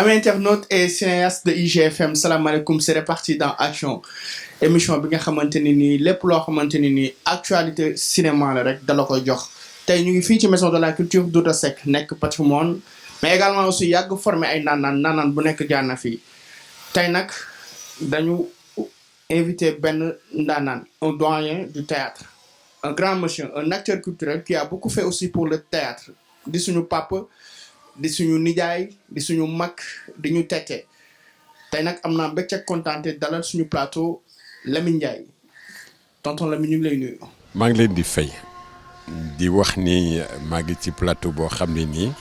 Amis internautes et cinéastes de IGFM salaamaaleykum c'est reparti dans Action émission bi nga xamante ni nii lépp loo xamante ni nii actualité cinéma la rek dala koy jox tey ñu ngi fii ci maison de la culture Douta Seck nekk patrimoine mais également aussi yàgg formé ay naanaan bu nekk jaar na fii tey nag dañu invité benn ndaanaan un doyen du théâtre un grand monsieur un acteur culturel qui a beaucoup fait aussi pour le théâtre di suñu papa di suñu nijaay di suñu mag di ñu tette tey nag am naa mbégte kontaante dalal suñu plateau Lamine Ndiaye tonton Lamine ñu ngi lay nuyu. maa ngi leen di fay di wax ni maa ngi ci plateau boo xam ne nii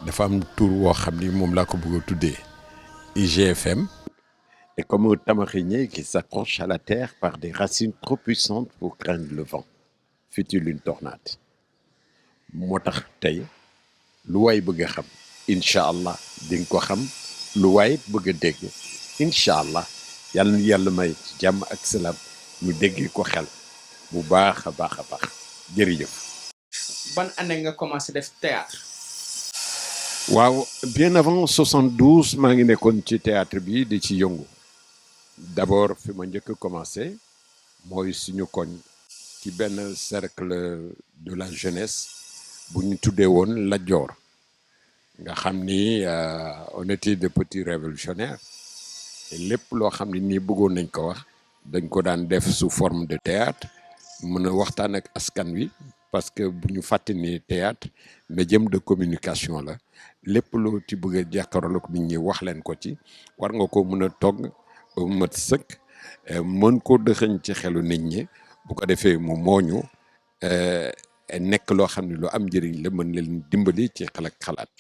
dafa am tur woo xam ni moom laa ko bëgg a tuddee IGFM et comme un tamariné qui s'accroche à la terre par des racines trop puissantes pour craindre le vent fut-il une tornade moo tax tey lu waay bëgg a xam incha allah di nga ko xam lu waay bëgg a dégg incha allah yàlla na yàlla may jàmm ak salaam ñu déggee ko xel bu baax a baax a baax jërëjëf. ban année nga commencé def théâtre. waaw bien avant 72 maa ngi nekkoon ci théâtre bi di ci yëngu d'abord fi ma njëkk a commencé mooy suñu koñ ci benn cercle de la jeunesse bu ñu tuddee woon Lat Joor nga xam ni on était de petits révolutionnaires et lépp loo xam ne nii bëggoon nañ ko wax dañ ko daan def sous forme de théâtre mën a waxtaan ak askan wi parce que bu ñu fàtte ni théâtre médium de communication la lépp loo ci bëgg a jàkkaarloo ak nit ñi wax leen ko ci war nga ko mën a togg ba mu mat sëkk mën ko dëxëñ ci xelu nit ñi bu ko defee mu mooñu nekk loo xam ne lu am njëriñ la mën leen dimbali ci xel ak xalaat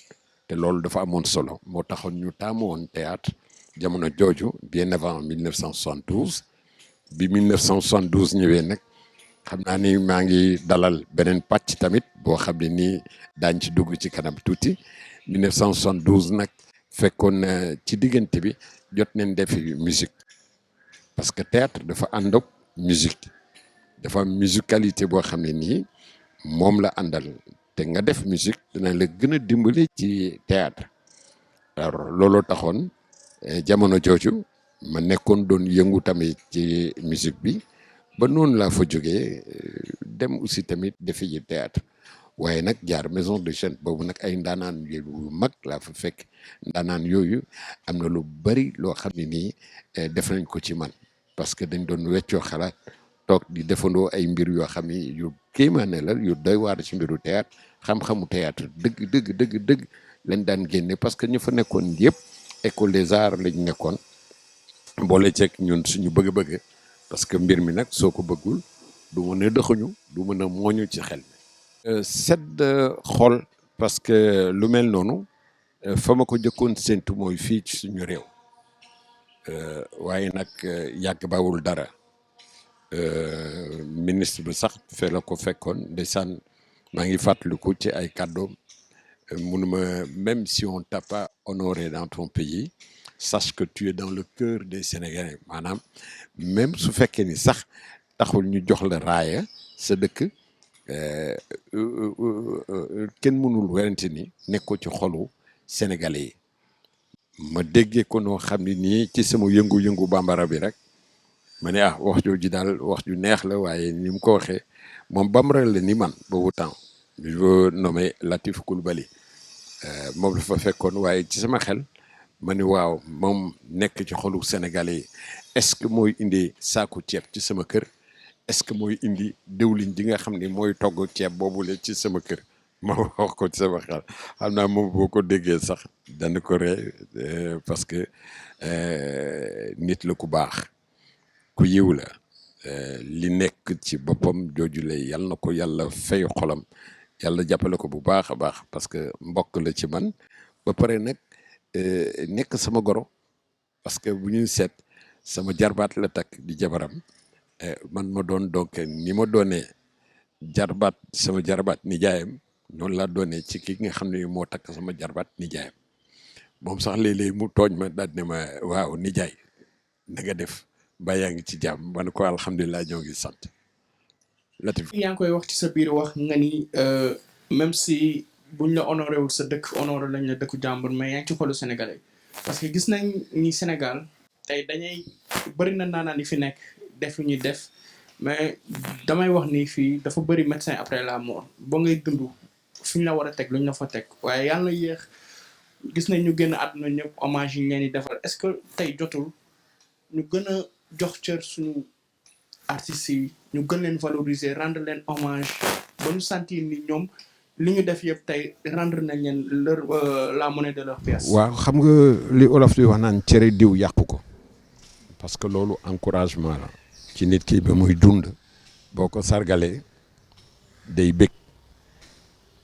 te loolu dafa amoon solo moo taxoon ñu taamu woon théâtre jamono jooju bien avant 1972 bi 1972 ñëwee nag xam naa ni maa ngi dalal beneen pàcc tamit boo xam ne nii daañ ci dugg ci kanam tuuti 1972 nag fekkoon ci diggante bi jot nañ defi musique parce que théâtre dafa ànd ak musique dafa am musicalité boo xam ne nii moom la àndal te nga def musique dina la gën a dimbali ci théâtre alors looloo taxoon jamono jooju ma nekkoon doon yëngu tamit ci musique bi ba noonu laa fa jógee dem aussi tamit defi ji théâtre waaye nag jaar maison de jeunes boobu nag ay ndaanaan yu mag laa fa fekk ndaanaan yooyu am na lu bari loo xam ne nii def nañ ko ci man parce que dañ doon weccoo xalaat toog di defandoo ay mbir yoo xam ni yu kéemaane la yu doy waar ci mbiru théâtre xam-xamu théâtre dëgg lañ daan génne parce que ñu fa nekkoon yëpp école des arts lañ nekkoon boole ceeg ñun suñu bëgg-bëgg parce que mbir mi nag soo ko bëggul du mën a dëxuñu du mën a mooñu ci xel mi sedd xol parce que lu mel noonu fa ma ko jëkkoon séntu mooy fii ci suñu réew waaye nag yàgg bawul dara ministre bi sax fee la ko fekkoon ndeysaan maa ngi fàttaliku ci ay kàddoom munuma même si on t'a pas honoré dans ton pays sache que tu es dans le cœur des Sénégalais maanaam même su fekkee ni sax taxul ñu jox la raaya sa dëkk kenn mënul werante ni nekkoo ci xolu Sénégalais yi ma déggee ko noo xam ne nii ci sama yëngu-yëngu bambara bi rek ma ne wax jooju daal wax ju neex la waaye ni mu ko waxee moom bambara la ni man boobu temps je veux nommer Latif Coulibaly moom la fa fekkoon waaye ci sama xel ma ne waaw moom nekk ci xolu Sénégalais yi est-ce que mooy indi saaku ceeb ci sama kër est-ce que mooy indi diwlin ji nga xam ne mooy togg ceeb boobule ci sama kër ma wax ko ci sama xel xam naa moom boo ko déggee sax dana ko ree parce que nit la ku baax ku yiw la li nekk ci boppam jooju la yal na ko yàlla fay xolam yàlla jàppale ko bu baax a baax parce que mbokk la ci man ba pare nag nekk sama goro parce que bu ñuy seet sama jarbaat la takk di jabaram man ma doon donc ni ma doonee jarbaat sama jarbaat nijaayam noonu laa doonee ci ki nga xam ne moo takk sama jarbaat nijaayam moom sax léeg-léeg mu tooñ ma daal ne ma waaw nijaay na nga def ba yaa ngi ci jàmm ba ne ko alhamdulilah ñoo ngi sant Latif. yaa ngi koy wax ci sa biir wax nga ni même si buñ la honoré wul sa dëkk honoré lañ la dëkku jàmbur mais yaa ngi ci xolu sénégalais parce que gis nañ ni Sénégal tey dañuy bëri na naanaan yi fi nekk def lu ñuy def mais damay wax ni fii dafa bëri médecin après la mort boo ngay dund fi ñu la war a teg lu ñu la fa teg waaye yàlla na yéex gis nañ ñu génn àdduna ñëpp hommage yi ñu leen di defal est-ce que tey jotul ñu gën a jox cër suñu artistes yi ñu gën leen valoriser rendre leen hommage ba ñu sentir ni ñoom li ñu def yëpp tey rendre nañ leen leur la monnaie de leur pièce. waaw xam nga li olof di wax naan cere diw yàqu ko parce que loolu encouragement la ci nit ki ba muy dund boo ko sargalee day bëgg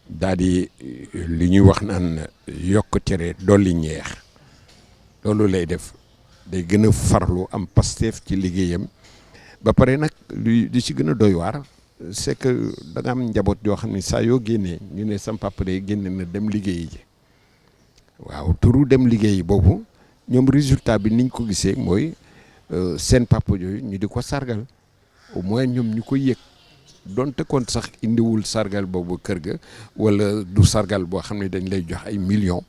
daal di li ñuy wax naan yokk cere dolli ñeex loolu lay def day gën a farlu am pasteef ci liggéeyam ba pare nag li ci gën a doy waar c'est que da nga am njaboot yoo xam ne saa yoo génnee ñu ne sam papa day génne na dem liggéeyi ji waaw turu dem liggéeyi boobu ñoom résultat bi niñ ko gisee mooy seen papa yooyu ñu di ko sargal au moins ñoom ñu ko yëg donte kon sax indiwul sargal boobu kër ga wala du sargal boo xam ne dañ lay jox ay millions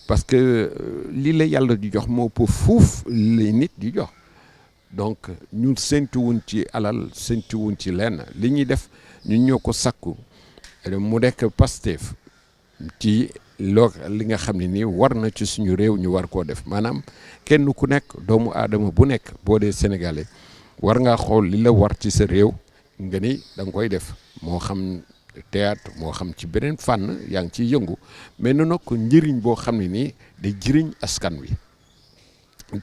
parce que lii la yàlla di jox moo ëpp fuuf li nit di jox donc ñun séntuwuñ ci alal séntuwuñ ci lenn li ñuy def ñun ñoo ko sakku mu nekk Pastef ci li nga xam ne nii war na ci suñu réew ñu war koo def maanaam kenn ku nekk doomu aadama bu nekk boo dee sénégalais war ngaa xool li la war ci sa réew nga ni da nga koy def moo xam théâtre moo xam ci beneen fànn yaa ngi ciy yëngu mais na ko njëriñ boo xam ne nii day jëriñ askan wi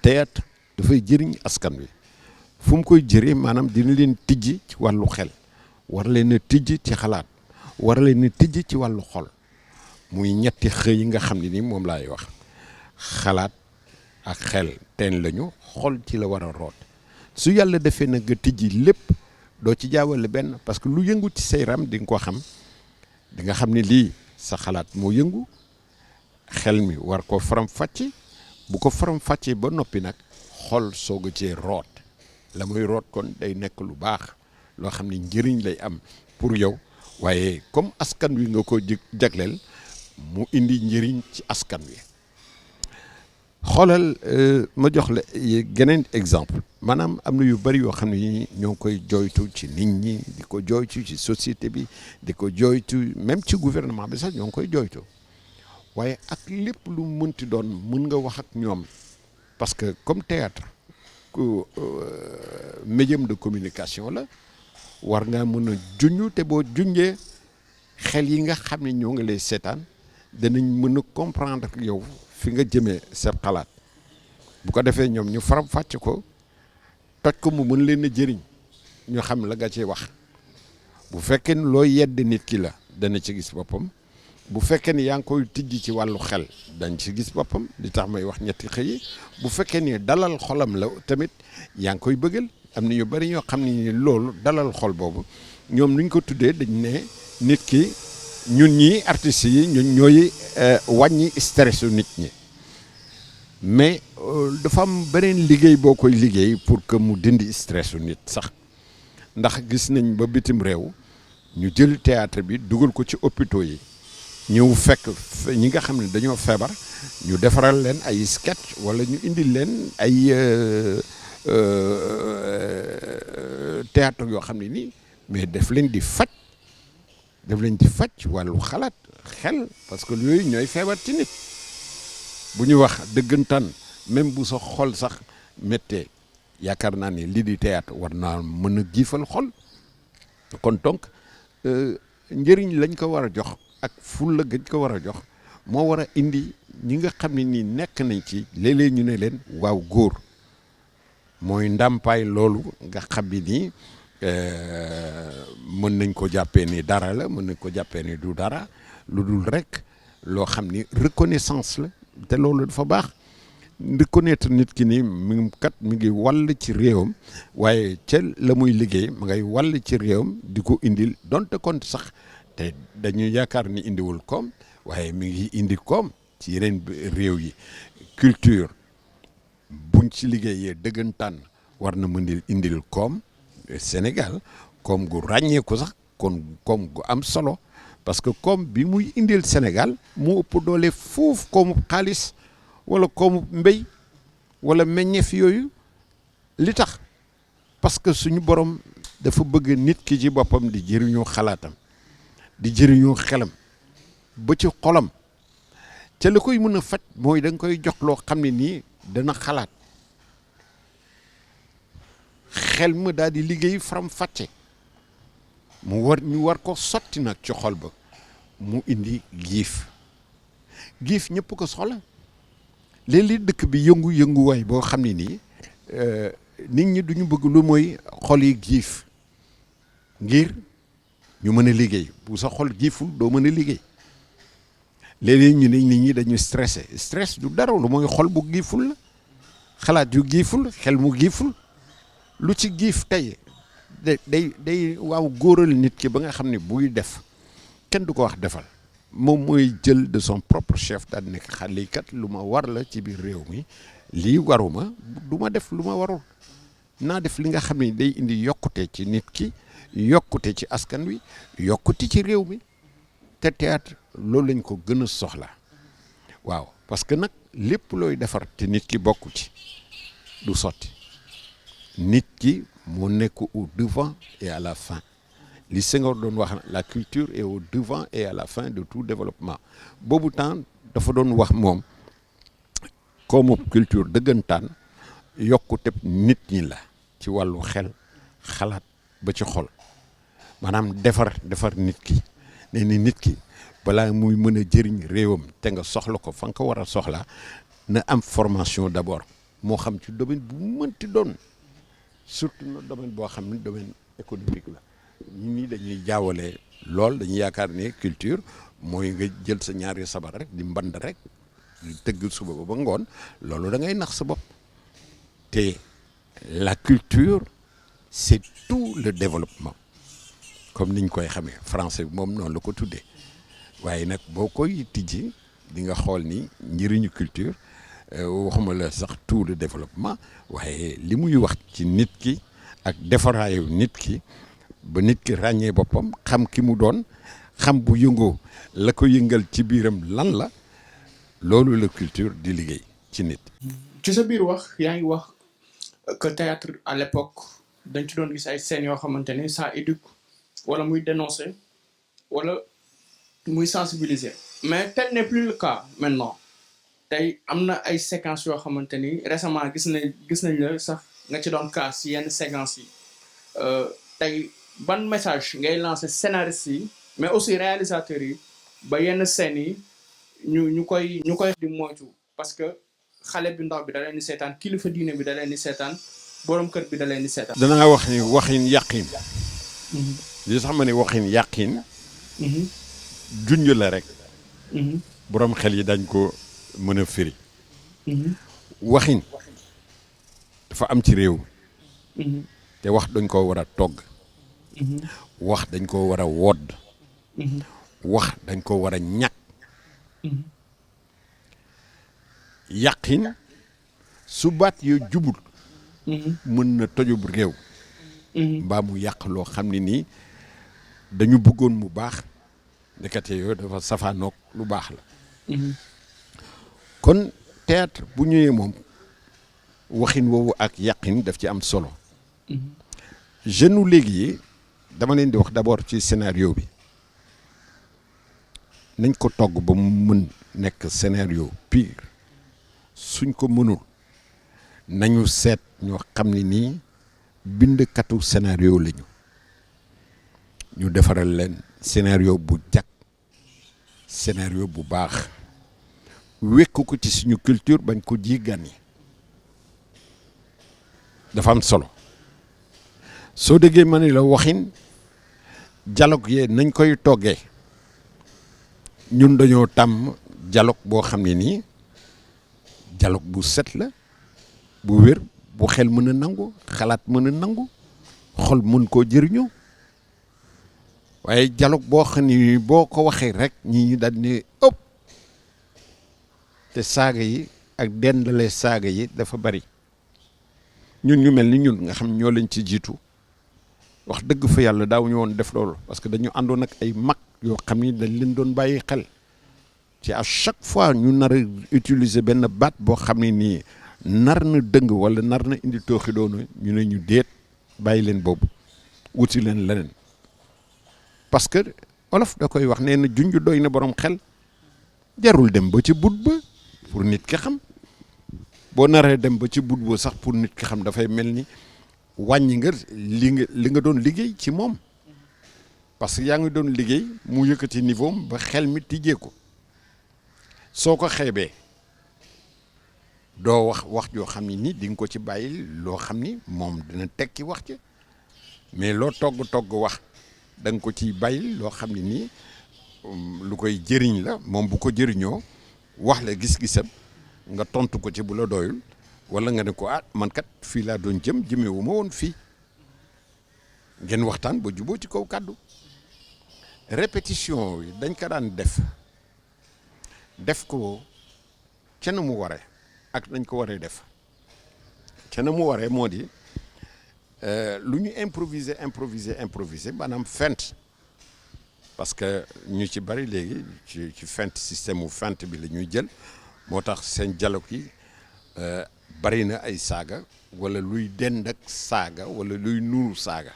théâtre dafay jëriñ askan wi fu mu koy jëree maanaam dina leen tijji ci wàllu xel war leen a tijji ci xalaat war leen a tijji ci wàllu xol muy ñetti xëy yi nga xam ne ni moom laay wax xalaat ak xel teen lañu xol ci la war a root su yàlla defee na nga tijji lépp doo ci jaawale benn parce que lu yëngu ci say ram di nga ko xam di nga xam ne lii sa xalaat moo yëngu xel mi war ko faram-fàcce bu ko faram-fàccee ba noppi nag xol soog a cee root la muy root kon day nekk lu baax loo xam ne njëriñ lay am pour yow waaye comme askan wi nga ko jagleel mu indi njëriñ ci askan wi xoolal ma jox la geneen exemple maanaam am na yu bari yoo xam ne ñoo ngi koy jooytu ci nit ñi di ko jooytu ci société bi di ko jooytu même ci gouvernement bi sax ñoo ngi koy jooytu waaye ak lépp lu mënti doon mën nga wax ak ñoom parce que comme théâtre médium de communication la war ngaa mën a junj te boo junjee xel yi nga xam ne ñoo ngi lay seetaan danañ mën a comprendre ak yow fi nga jëmee sa xalaat bu ko defee ñoom ñu faram fàcc ko toj ko mu mën leen a jëriñ ñu xam la nga ci wax bu fekkee ni loo yedd nit ki la dana ci gis boppam bu fekkee ni yaa ngi koy tijji ci wàllu xel dañ ci gis boppam li tax may wax ñetti xëy bu fekkee ni dalal xolam la tamit yaa ngi koy bëggal am na ñu bari ñoo xam ne loolu dalal xol boobu ñoom nuñ ko tuddee dañ ne nit ki ñun ñii artistes yi ñun ñooy wàññi stress nit ñi mais dafa am beneen liggéey boo koy liggéey pour que mu dindi stress nit sax ndax gis nañ ba bitim réew ñu jël théâtre bi dugal ko ci hôpitaux yi ñëw fekk ñi nga xam ne dañoo feebar ñu defaral leen ay sketch wala ñu indil leen ay théâtre yoo xam ne nii mais daf leen di faj wàllu xalaat xel parce que yooyu ñooy feebar ci nit bu ñu wax dëggantaan même bu sa xol sax méttee yaakaar naa ne lii di théâtre war naa mën a jiifal xol kon donc njëriñ lañ ko war a jox ak fulla gañ ko war a jox moo war a indi ñi nga xam ne nii nekk nañ ci léeg-léeg ñu ne leen waaw góor mooy ndàmpaay loolu nga xam ni nii mën nañ ko jàppee ni dara la mën nañ ko jàppee ni du dara lu dul rek loo xam ni reconnaissance la te loolu dafa baax reconnaître nit ki ni mi ngi wàll ci réewam waaye ca la muy liggéey ma ngay wàll ci réewam di ko indil donte kon sax te dañuy yaakaar ni indiwul koom waaye mi ngi indi koom ci yeneen réew yi culture buñ ci liggéeyee dëggantaan war na mën indil koom Sénégal koom gu ràññeeku sax kon koom gu am solo parce que koom bi muy indil Sénégal mu ëpp doole foofu koomu xaalis wala koomu mbéy wala meññeef yooyu li tax parce que suñu borom dafa bëgg nit ki ci boppam di jëriñoo xalaatam di jëriñoo xelam ba ci xolam ca la koy mën a faj mooy da nga koy jox loo xam ne nii dana xalaat xel ma daal di liggéey faram fàcce ñu war ko sotti nag ci xol ba mu indi giif ñëpp ko soxla léeg-léeg dëkk bi yënguwaay boo xam ne nii nit ñi duñu bëgg lu mooy xol yi giif ngir ñu mën a liggéey bu sa xol giiful doo mën a liggéey léeg-léeg ñu ne nit ñi dañu stress du dara lu mooy xol bu giiful la xalaat yu giiful xel mu giiful lu ci giif tey day waaw góoral nit ki ba nga xam ne buy def kenn du ko wax defal moom mooy jël de son propre chef daal nekk xale kat lu ma war la ci biir réew mi lii waruma du ma def lu ma warul naa def li nga xam ne day indi yokkute ci nit ki yokkute ci askan wi yokkute ci réew mi te théâtre loolu lañ ko gën a soxla waaw parce que nag lépp looy defar te nit ki bokku ci du sotti nit ki moo nekk au devant et à la fin li Senghor doon wax la culture est au devant et à la fin de tout développement boobu temps dafa doon wax moom comme culture dëggantaan yokkute nit ñi la ci wàllu xel xalaat ba ci xol maanaam defar nit ki ne ni nit ki balaa muy mën a jëriñ réewam te nga soxla ko fa nga ko war a soxla na am formation d'abord moo xam ci domaine bu mënti doon surtout no domaine boo xam ne domaine économique la ñi dañuy jaawale lool dañuy yaakaar ne culture mooy nga jël sa ñaari sabar rek di mband rek di tëgg suba ba ngoon loolu da ngay nax sa bopp te la culture c'est tout le développement comme niñ koy xamee français bi moom noonu la ko tuddee waaye nag boo koy tijji di nga xool ni njëriñu culture waxuma la sax tout le développement waaye li muy wax ci nit ki ak defaraayu nit ki ba nit ki ràññee boppam xam ki mu doon xam bu yëngoo la ko yëngal ci biiram lan la loolu la culture di liggéey ci nit. ci sa biir wax yaa ngi wax que théâtre à l'époque dañ ci doon gis ay scènes yoo xamante ni ça éduque wala muy dénoncer wala muy sensibiliser mais tel n'est plus le cas maintenant tey am na ay séquences yoo xamante ni récemment gis nañ la sax nga ci doon kaas ci yenn séquences yi tey ban message ngay lancer scénaristes yi mais aussi réalisateurs yi ba yenn scènes yi ñu koy di moytu parce que xale bi ndaw bi da leen di seetaan kilifa diine bi da leen di seetaan borom kër bi da leen di seetaan. danaa wax ni waxin yàqin. li sax ma ne waxin yàqin. junj la rek. borom xel yi dañ ko mën a firi. waxin dafa am ci réew mi. te wax dañ koo war a togg. wax dañ koo war a wodd. wax dañ koo war a ñàkk. yàqin su baat yoo jubul mën na tojub réew mbaa mu yàq loo xam ne nii dañu bëggoon mu baax ndekete yooyu dafa safaanoog lu baax la kon théâtre bu ñëwee moom waxin woowu ak yàqin daf ci am solo jeune léegi yi dama leen di wax d'abord ci scénario bi nañ ko togg ba mu mën nekk scénario pire suñ ko mënul nañu seet ñoo xam ne nii bindkatu scénario lañu ñu defaral leen scénario bu jag scénario bu baax wekk ko ci suñu culture bañ ko jéggaani dafa am solo soo déggee ma ne la waxin dialogue yee nañ koy toggee ñun dañoo tàmm dialogue boo xam ne nii dialogue bu set la bu wér bu xel mën a nangu xalaat mën a nangu xol mën koo jëriñoo waaye dialogue boo xam ne boo ko waxee rek ñi daal ne ëpp te saaga yi ak dendale saaga yi dafa bari ñun ñu mel ni ñun nga xam ñoo leen ci jiitu wax dëgg fa yàlla daaw ñu woon def loolu parce que dañu àndoon ak ay mag yoo xam ni dañ leen doon bàyyi xel ci à chaque fois ñu nar a utiliser benn baat boo xam ne nii nar na dëng wala nar na indi tooxi doonu ñu ne ñu déet bàyyi leen boobu wuti leen leneen parce que olof da koy wax nee na junj doy na borom xel jarul dem ba ci but ba pour nit ki xam boo naree dem ba ci but ba sax pour nit ki xam dafay mel ni wàññi nga li nga doon liggéey ci moom parce que yaa ngi doon liggéey mu yëkkati niveau ba xel mi tijjee ko soo ko xeebee doo wax joo xam ni di nga ko ci bàyyi loo xam ni moom dina tekki wax ci mais loo togg wax da nga ko ciy bàyyi loo xam ne nii lu koy jëriñ la moom bu ko jëriñoo wax la gis-gisam nga tontu ko ci bu la doyul wala nga ne ko man kat fii laa doon jëmewu ma woon fii ngeen waxtaan ba juboo ci kaw kàddu répétition yi dañ ko daan def ko ca na mu waree ak dañ ko waree def ca na mu waree moo di lu ñu improviser maanaam fent parce que ñu ci bari léegi ci fent système mu fent bi la ñuy jël moo tax seen dialogue yi bari na ay saaga wala luy dend ak saaga wala luy nuuru saaga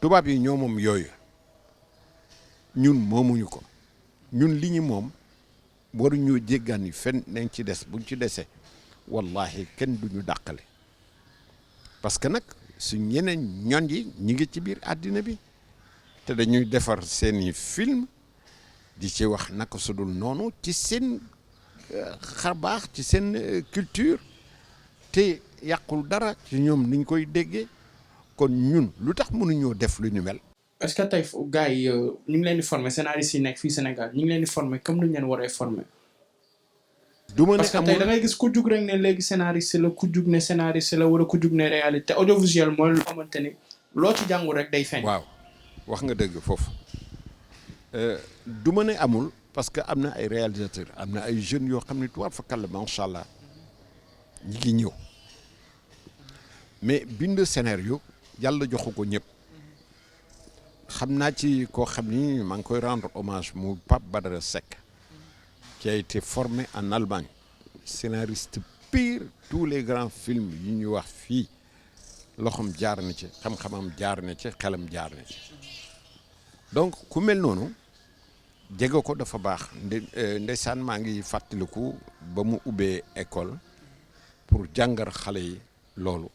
tubaab yi ñoo moom yooyu ñun moomuñu ko ñun li ñu moom waruñoo jéggaan yi fen nañ ci des buñ ci desee wallahi kenn duñu dàqale parce que nag su ñeneen ñon yi ñi ngi ci biir àddina bi te dañuy defar seeni film di ci wax naka su dul noonu ci seen xarbaax ci seen culture te yàqul dara ci ñoom niñ koy déggee kon ñun lu tax mënuñoo def lu ñu mel. est-ce que tey gars yi ñu ngi leen di former scénaristes yi nekk fii Sénégal ñu ngi leen di former comme ni ñu leen waree former. du ma ne parce que tey da ngay gis ku jug rek ne léegi scénariste la ku jug ne scénariste la wala ku jug ne réalité audiovisuel mooy lu xamante ni loo ci jàngu rek day feeñ. waaw wax nga dëgg foofu du ma ne amul parce que am na ay réalisateurs am na ay jeunes yoo xam ne tubaab fa kàlla macha allah ñi ngi ñëw mais bind scénario yàlla joxu ko ñëpp. xam naa ci koo xam ni maa ngi koy rendre hommage mu Pape Badara Seck qui a été formé en Allemagne scénariste pire tous les grands films yi ñuy wax fii loxoom jaar na ci xam-xamam jaar na ci xelam jaar na ci donc ku mel noonu jege ko dafa baax ndeysaan maa ngi fàttaliku ba mu ubbee école pour jàngal xale yi loolu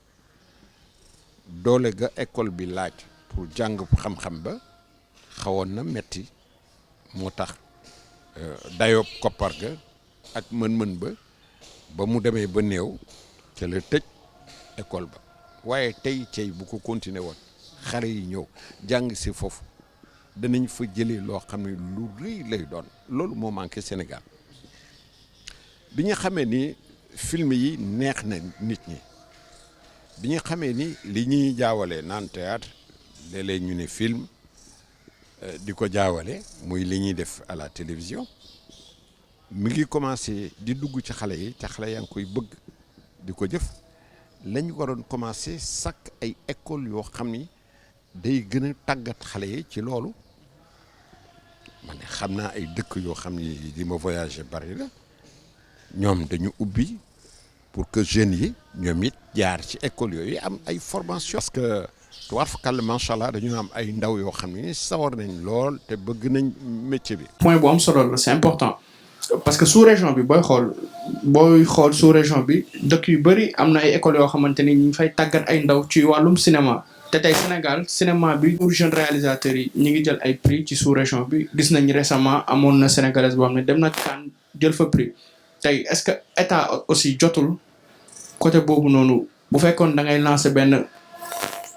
doole ga école bi laaj pour jàng xam-xam ba xawoon na metti moo tax dayoob koppar ga ak mën-mën ba mu demee ba néew ca la tëj école ba waaye tey bu ko continuer woon xale yi ñëw jàng si foofu danañ fa jëlee loo xam ne lu rëy lay doon loolu moo manqué Sénégal bi ñu xamee ni film yi neex na nit ñi bi ñu xamee ni li ñuy jaawalee naan théâtre léeg-léeg ñu ne film di ko jaawale muy li ñuy def à la télévision mi ngi commencé di dugg ci xale yi te xale yaa ngi koy bëgg di ko jëf lañ waroon commencé sàkk ay école yoo xam ni day gën a tàggat xale yi ci loolu man xam naa ay dëkk yoo xam ni di ma voyager bari la ñoom dañu ubbi pour que jeunes yi ñoom it jaar ci école yooyu am ay formation parce que tuwaar fakal macha allah dañu am ay ndaw yoo xam ni sawar nañ lool te bëgg nañ métier bi. point bu am solo la c'est important parce que sous région bi booy xool sous région bi dëkk yu bëri am na ay écoles yoo xamante ni ñu ngi fay tàggat ay ndaw ci wàllum cinéma te tey Sénégal cinéma bi pour jeunes réalisateurs yi ñu ngi jël ay prix ci sous région bi gis nañ récemment amoon na sénégalaise boo xam ne dem na Cannes jël fa prix tey est-ce que état aussi jotul côté boobu noonu bu fekkoon da ngay lancer benn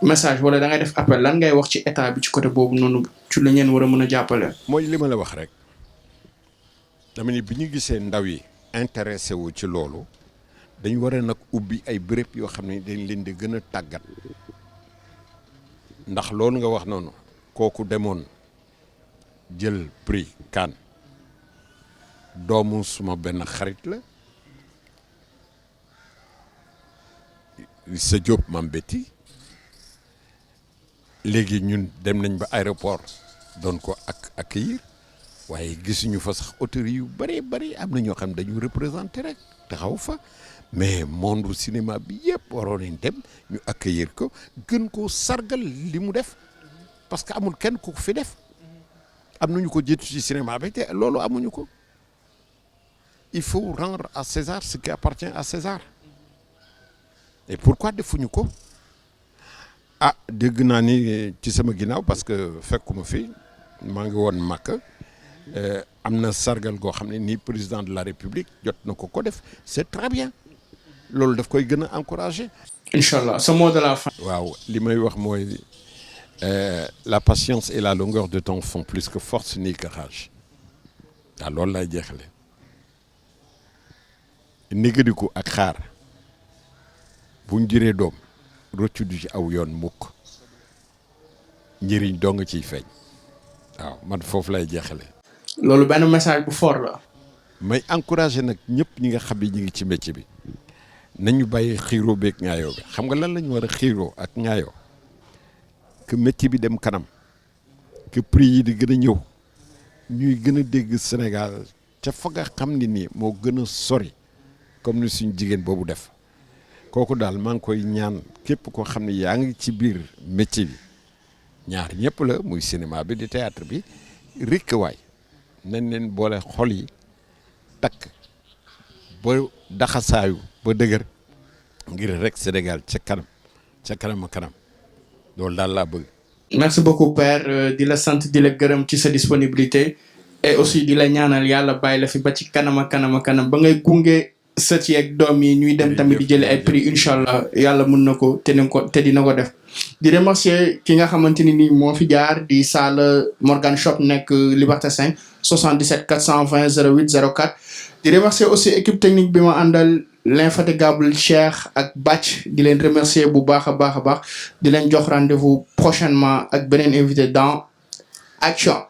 message wala da ngay def appel lan ngay wax ci état bi ci côté boobu noonu ci la ñeen war a mën a jàppale. mooy li ma la wax rek dama ni bi ñu gisee ndaw yi intéressé wu ci loolu dañu war a nag ubbi ay béréb yoo xam ne dañ leen di gën a tàggat ndax loolu nga wax noonu kooku demoon jël prix Cannes doomu suma benn xarit la sa Diop Mambéty léegi ñun dem nañ ba aéroport doon ko accueillir waaye gisuñu fa sax autorités yu bari am na ñoo xam ne dañu représenté rek taxaw fa mais monde cinéma bi yëpp waroon nañ dem ñu accueillir ko gën koo sargal li mu def parce que amul kenn ku ko fi def am nañu ko jiitu ci cinéma bi te loolu amuñu ko il faut rendre à César ce qui appartient à César et pourquoi defuñu ko ah dégg naa ni ci sama ginnaaw parce que fekkuma fi maa ngi woon Makka am na sargal goo xam ne nii président de la République jot na ko def c'est très bien loolu daf koy gën a encourager. incha allah ce mot de la fin. waaw li may wax mooy la patience et la longueur de temps font plus que force ni que rage waaw loolu laay jeexale négadiku ak xaar buñ juree doom roccu du ci aw yoon mukk njëriñ doo nga ciy feeñ waaw man foofu lay jeexale loolu benn message bu fort la. may encourager nag ñëpp ñi nga xam ne ñi ngi ci métier bi nañu bàyyi xiiroo beeg ŋaayoo bi xam nga lan la ñu war a xiiroo ak ŋaayoo que métier bi dem kanam que prix yi di gën a ñëw ñuy gën a dégg Sénégal ca fa nga xam ne nii moo gën a sori comme ni suñu jigéen boobu def kooku daal maa ngi koy ñaan képp koo xam ne yaa ngi ci biir métier bi ñaar ñëpp la muy cinéma bi di théâtre bi rikk waay nañ leen boole xol yi takk ba daxasaayu ba dëgër ngir rek Sénégal ca kanam a kanam loolu daal laa bëgg. merci beaucoup père di la sant di la gërëm ci sa disponibilité et aussi di la ñaanal yàlla bàyyi la fi ba ci kanam ba ngay gunge sët yi ak doom yi ñuy dem tamit di jëli ay prix incha allah yàlla mën na ko te dina ko def. di remercier ki nga xamante ni nii moo fi jaar di salle Morgan Shop nekk Liberté 5 77 420 08 04 di remercier aussi équipe technique bi ma àndal l'infatigable Cheikh ak Batch di leen remercier bu baax a baax di leen jox rendez-vous prochainement ak beneen invité dans Action.